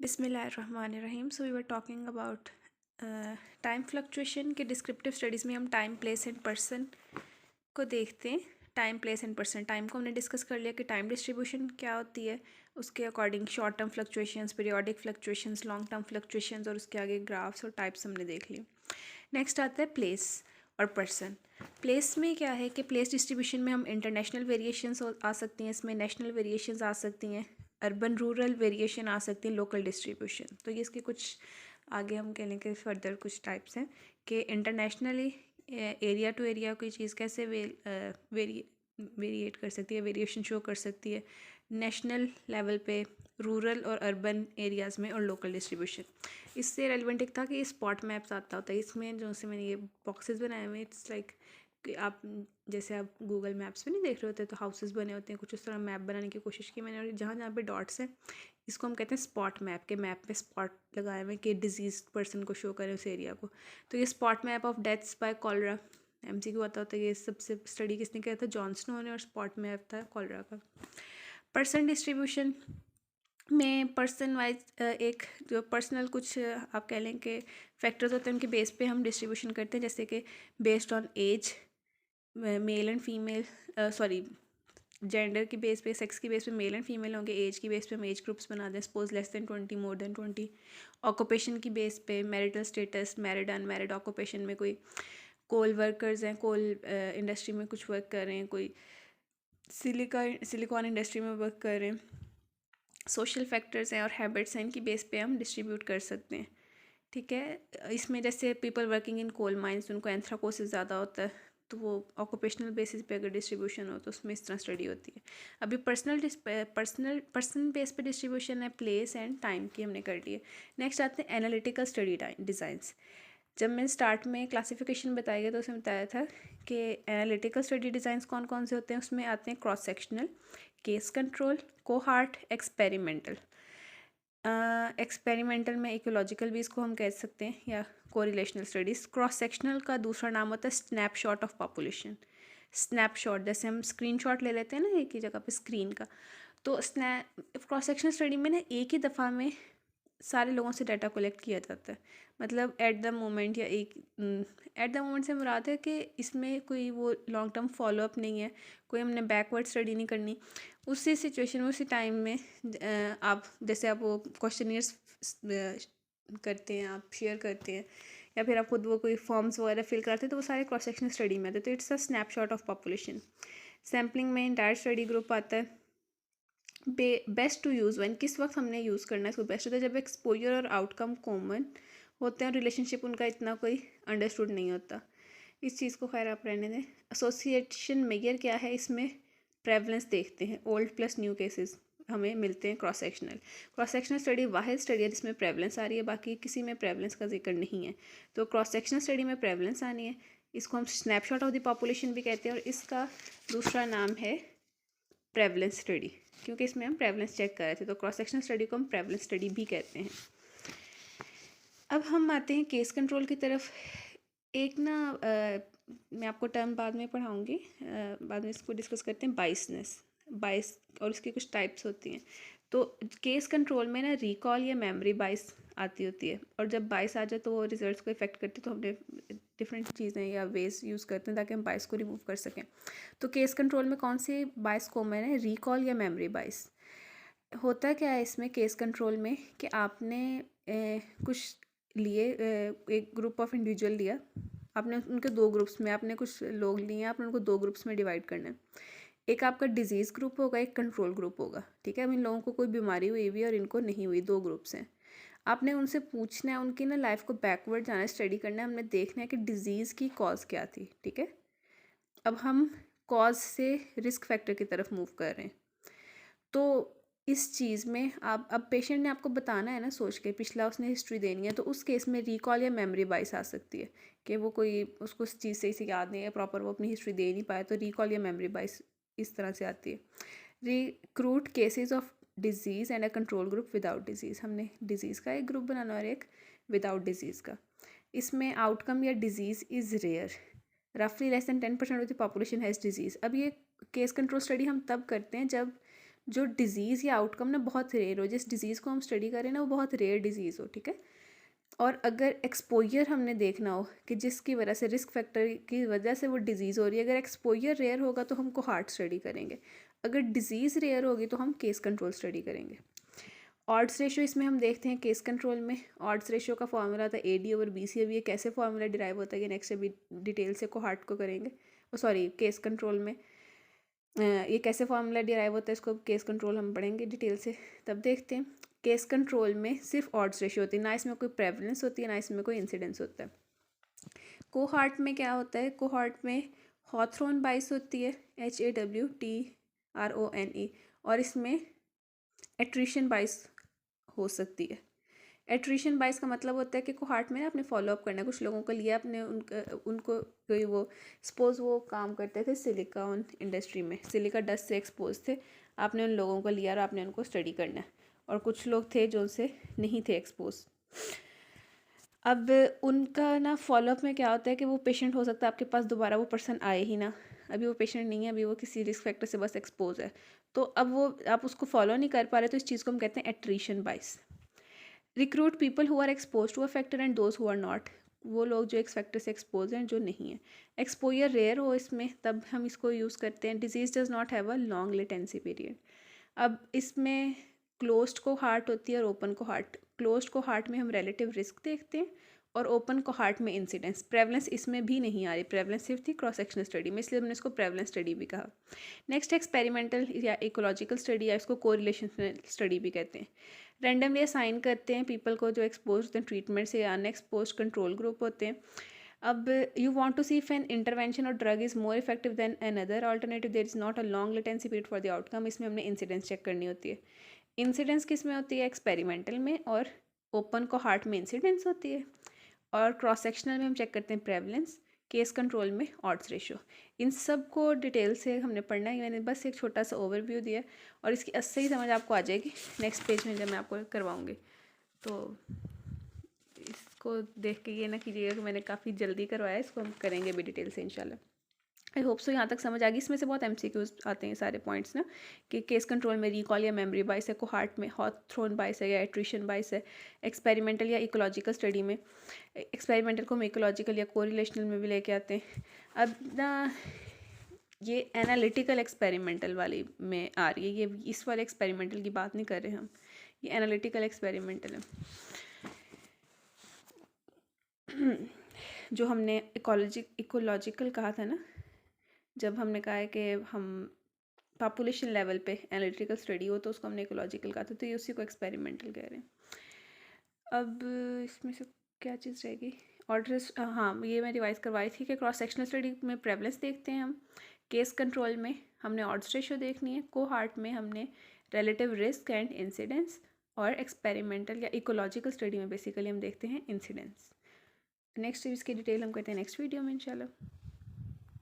बिस्मिल्लाहिर्रहमानिर्रहीम। So we were talking about time fluctuation के descriptive studies में हम टाइम, प्लेस एंड पर्सन को देखते हैं। Time, place and person, time को हमने डिस्कस कर लिया कि टाइम डिस्ट्रीब्यूशन क्या होती है, उसके according short term fluctuations, periodic fluctuations, long term fluctuations और उसके आगे ग्राफ्स और टाइप्स हमने देख लिए। नेक्स्ट आता है प्लेस और पर्सन। प्लेस में क्या है कि प्लेस डिस्ट्रीब्यूशन में हम इंटरनेशनल वेरिएशंस आ सकती हैं, इसमें नेशनल वेरिएशंस आ सकती हैं, अर्बन रूरल वेरिएशन आ सकती है, लोकल डिस्ट्रीब्यूशन। तो ये इसके कुछ आगे हम कह लें कि फर्दर कुछ टाइप्स हैं कि इंटरनेशनली एरिया टू एरिया कोई चीज़ कैसे वेरिएट कर सकती है, वेरिएशन शो कर सकती है, नेशनल लेवल पे, रूरल और अर्बन एरियाज़ में, और लोकल डिस्ट्रीब्यूशन। इससे रेलिवेंट एक था कि स्पॉट मैप्स आता होता है। इसमें जो से मैंने ये बॉक्सेस बनाए हुए हैं, इट्स लाइक कि आप जैसे आप गूगल मैप्स में नहीं देख रहे होते तो हाउसेस बने होते हैं, कुछ उस तरह मैप बनाने की कोशिश की मैंने। और जहाँ जहाँ पे डॉट्स हैं इसको हम कहते हैं स्पॉट मैप, के मैप पे स्पॉट लगाए हुए कि डिजीज पर्सन को शो करें उस एरिया को। तो ये spot map of deaths by cholera MCQ आता होता है। ये सबसे स्टडी किसने किया था? जॉन स्नो ने। और स्पॉट मैप था कॉलरा का। पर्सन डिस्ट्रीब्यूशन में पर्सन वाइज एक जो पर्सनल कुछ आप कह लें कि फैक्टर्स होते हैं, उनके बेस पे हम डिस्ट्रीब्यूशन करते हैं। जैसे कि based on age, male and female, sorry, gender की बेस पे, सेक्स की बेस पे मेल एंड फीमेल होंगे, एज की बेस पे हम एज ग्रुप्स बना दें, suppose less than 20, more than 20। Occupation की बेस पे marital status, married unmarried, occupation में कोई कोल वर्कर्स हैं, कोल इंडस्ट्री में कुछ वर्क कर रहे हैं, कोई सिलिकॉन इंडस्ट्री में वर्क कर रहे हैं। सोशल फैक्टर्स हैं और हैबिट्स हैं, इनकी बेस पे हम डिस्ट्रीब्यूट कर सकते हैं। ठीक है, इसमें जैसे people working in coal mines, उनको एंथ्राकोसिस ज़्यादा होता है, तो वो ऑक्यूपेशनल बेसिस पे अगर डिस्ट्रीब्यूशन हो तो उसमें इस तरह स्टडी होती है। अभी पर्सन बेस पे डिस्ट्रीब्यूशन है, प्लेस एंड टाइम की हमने कर ली है। नेक्स्ट आते हैं एनालिटिकल स्टडी डिज़ाइंस। जब मैं स्टार्ट में क्लासिफिकेशन बताया गया तो उसमें बताया था कि एनालिटिकल स्टडी डिज़ाइंस कौन कौन से होते हैं। उसमें आते हैं cross sectional, case control, cohort, experimental. Experimental में इकोलॉजिकल भी इसको हम कह सकते हैं, या कोरिलेशनल स्टडीज़। क्रॉस सेक्शनल का दूसरा नाम होता है स्नैपशॉट ऑफ पॉपुलेशन। स्नैपशॉट जैसे हम स्क्रीनशॉट ले लेते हैं ना एक ही जगह पे स्क्रीन का, तो क्रॉस सेक्शनल स्टडी में ना एक ही दफ़ा में सारे लोगों से डाटा कलेक्ट किया जाता है। मतलब एट द मोमेंट, या एट द मोमेंट से मुराद है कि इसमें कोई वो लॉन्ग टर्म फॉलोअप नहीं है, कोई हमने बैकवर्ड स्टडी नहीं करनी। उसी सिचुएशन में, उसी टाइम में आप जैसे आप वो क्वेश्चनियर्स करते हैं, आप शेयर करते हैं, या फिर आप खुद वो कोई फॉर्म्स वगैरह फिल करते हैं, तो वो सारे क्रॉस सेक्शनल स्टडी में आते हैं। तो it's a snapshot of population. Sampling में इंटायर स्टडी ग्रुप आता है। बेस्ट टू यूज़ वन, किस वक्त हमने यूज़ करना है इसको बेस्ट होता है? जब एक्सपोजर और आउटकम कॉमन होते हैं और रिलेशनशिप उनका इतना कोई अंडरस्टूड नहीं होता। इस चीज़ को खैर आप रहने दें। एसोसिएशन मेजर क्या है? इसमें प्रेवलेंस देखते हैं, ओल्ड प्लस न्यू केसेस हमें मिलते हैं। क्रॉस सेक्शनल स्टडी वाहिद स्टडी है जिसमें प्रेवलेंस आ रही है, बाकी किसी में प्रेवलेंस का जिक्र नहीं है। तो क्रॉस सेक्शनल स्टडी में प्रेवलेंस आनी है, इसको हम स्नैपशॉट ऑफ द पॉपुलेशन भी कहते हैं। और इसका दूसरा नाम है प्रेवलेंस स्टडी, क्योंकि इसमें हम प्रेवलेंस चेक कर रहे थे। तो क्रॉस सेक्शनल स्टडी को हम प्रेवलेंस स्टडी भी कहते हैं। अब हम आते हैं केस कंट्रोल की तरफ। एक ना मैं आपको टर्म बाद में पढ़ाऊँगी, बाद में इसको डिस्कस करते हैं। बाइस और उसकी कुछ टाइप्स होती हैं। तो केस कंट्रोल में ना रिकॉल या मेमोरी बाइस आती होती है, और जब बाइस आ जाए तो वो रिजल्ट्स को इफेक्ट करती है। तो हमने डिफरेंट चीज़ें या वेज यूज़ करते हैं ताकि हम बाइस को रिमूव कर सकें। तो केस कंट्रोल में कौन सी बाइस कॉमन है? रिकॉल या मेमोरी बाइस। होता क्या है इसमें केस कंट्रोल में कि आपने कुछ लिए, एक ग्रुप ऑफ इंडिविजुअल लिया आपने, उनके दो ग्रुप्स में आपने कुछ लोग लिए हैं, आपने उनको दो ग्रुप्स में डिवाइड करना है। एक आपका डिजीज़ ग्रुप होगा, एक कंट्रोल ग्रुप होगा। ठीक है, अब इन लोगों को कोई बीमारी हुई हुई है और इनको नहीं हुई, दो ग्रुप्स हैं। आपने उनसे पूछना है, उनकी ना लाइफ को बैकवर्ड जाना है, स्टडी करना है, हमने देखना है कि डिजीज़ की कॉज क्या थी। ठीक है, अब हम कॉज से रिस्क फैक्टर की तरफ मूव कर रहे हैं। तो इस चीज़ में आप, अब पेशेंट ने आपको बताना है ना, सोच के पिछला उसने हिस्ट्री देनी है, तो उस केस में रिकॉल या मेमोरी बाइस आ सकती है कि वो कोई उसको उस चीज़ से इसे याद नहीं है, प्रॉपर वो अपनी हिस्ट्री दे नहीं पाया, तो रिकॉल या मेमोरी बाइस इस तरह से आती है। Recruit cases of disease and a control group without disease, हमने डिजीज़ का एक ग्रुप बनाना और एक विदाउट डिजीज़ का। इसमें आउटकम या डिजीज़ इज़ रेयर, रफली less than 10% of the population has disease. अब ये केस कंट्रोल स्टडी हम तब करते हैं जब जो डिज़ीज़ या आउटकम ना बहुत रेयर हो, जिस डिज़ीज़ को हम स्टडी करें ना वो बहुत रेयर डिज़ीज़ हो, ठीक है। और अगर एक्सपोजर हमने देखना हो कि जिसकी वजह से रिस्क फैक्टर की वजह से वो डिज़ीज़ हो रही है, अगर एक्सपोजर रेयर होगा तो हम कोहार्ट स्टडी करेंगे, अगर डिज़ीज़ रेयर होगी तो हम केस कंट्रोल स्टडी करेंगे। ऑड्स रेशो इसमें हम देखते हैं केस कंट्रोल में, ऑड्स रेशो का फॉर्मूला था AD/BC। अब ये कैसे फॉर्मूला डिराइव होता है ये नेक्स्ट अभी डिटेल से कोहार्ट को करेंगे, सॉरी केस कंट्रोल में ये कैसे फार्मूला डिराइव होता है इसको केस कंट्रोल हम पढ़ेंगे डिटेल से, तब देखते हैं। केस कंट्रोल में सिर्फ ऑड्स रेशियो होती है, ना इसमें कोई प्रेवलेंस होती है ना इसमें कोई इंसिडेंस होता है। कोहार्ट में क्या होता है, कोहार्ट में हॉथरॉन बाइस होती है HAWTRONE, और इसमें एट्रिशन बाइस हो सकती है। एट्रिशन बाइस का मतलब होता है कि कोहार्ट में ना आपने फॉलोअप करना है, कुछ लोगों को लिया आपने उनको कोई वो सपोज वो काम करते थे सिलिकॉन इंडस्ट्री में, सिलिका डस्ट से एक्सपोज थे, आपने उन लोगों को लिया और आपने उनको स्टडी करना है, और कुछ लोग थे जो उनसे नहीं थे एक्सपोज। अब उनका ना फॉलोअप में क्या होता है कि वो पेशेंट हो सकता है आपके पास दोबारा वो पर्सन आए ही ना, अभी वो पेशेंट नहीं है, अभी वो किसी रिस्क फैक्टर से बस एक्सपोज है, तो अब वो आप उसको फॉलो नहीं कर पा रहे, तो इस चीज़ को हम कहते हैं attrition bias. Recruit people who are expose to a factor and those who are not, वो लोग जो एक फैक्टर से एक्सपोज हैं जो नहीं है। एक्सपोजर रेयर हो इसमें तब हम इसको यूज़ करते हैं। Disease does not have a long latency period. अब इसमें क्लोज्ड को हार्ट होती है और ओपन को हार्ट। क्लोज्ड को हार्ट में हम रिलेटिव रिस्क देखते हैं और ओपन को हार्ट में इंसिडेंस। प्रेवलेंस इसमें भी नहीं आ रही, प्रेवलेंस सिर्फ थी क्रॉस सेक्शनल स्टडी में, इसलिए हमने इसको प्रेवलेंस स्टडी भी कहा। नेक्स्ट एक्सपेरिमेंटल या इकोलॉजिकल स्टडी, या इसको कोरिलेशनल स्टडी भी कहते हैं। रैंडमली असाइन करते हैं पीपल को जो एक्सपोज होते हैं ट्रीटमेंट से, या अनएक्सपोज कंट्रोल ग्रुप होते हैं। अब you want to see if an intervention or drug is more effective than another alternative, there is not a long latency period for the outcome. इसमें हमने इंसिडेंस चेक करनी होती है। इंसिडेंस किस में होती है, एक्सपेरिमेंटल में, और ओपन को हार्ट में इंसिडेंस होती है, और क्रॉस सेक्शनल में हम चेक करते हैं प्रेवलेंस, केस कंट्रोल में ऑड्स रेशो। इन सब को डिटेल से हमने पढ़ना है, मैंने बस एक छोटा सा ओवरव्यू दिया और इसकी असली समझ आपको आ जाएगी नेक्स्ट पेज में जब मैं आपको करवाऊँगी। तो इसको देख के ये ना कीजिएगा कि मैंने काफ़ी जल्दी करवाया, इसको हम करेंगे भी डिटेल से इंशाल्लाह। आई होप सो यहाँ तक समझ आ गई। इसमें से बहुत MCQs आते हैं सारे पॉइंट्स ना, कि केस कंट्रोल में रिकॉल या मेमोरी बाइस है, कोहार्ट में हॉथरॉन बाइस है या एट्रिशन बाइस है, एक्सपेरिमेंटल या इकोलॉजिकल स्टडी में, एक्सपेरिमेंटल को हम इकोलॉजिकल या कोरिलेशनल में भी लेके आते हैं। अब ना ये एनालिटिकल एक्सपेरिमेंटल वाली में आ रही है, ये इस वाले एक्सपेरिमेंटल की बात नहीं कर रहे हम, ये एनालिटिकल एक्सपेरिमेंटल है। जो हमने इकोलॉजिकल कहा था ना, जब हमने कहा है कि हम पॉपुलेशन लेवल पे एनालिटिकल स्टडी हो तो उसको हमने इकोलॉजिकल कहा था, तो ये उसी को एक्सपेरिमेंटल कह रहे हैं। अब इसमें से क्या चीज़ रहेगी, ऑर्डर्स, हाँ ये मैं रिवाइज करवाई थी कि क्रॉस सेक्शनल स्टडी में प्रेवलेंस देखते हैं हम, केस कंट्रोल में हमने ऑड्स रेशो देखनी है, कोहार्ट में हमने रिलेटिव रिस्क एंड इंसिडेंस, और एक्सपेरिमेंटल या इकोलॉजिकल स्टडी में बेसिकली हम देखते हैं इंसिडेंस। नेक्स्ट इसकी डिटेल हम कहते हैं नेक्स्ट वीडियो में इंशाल्लाह।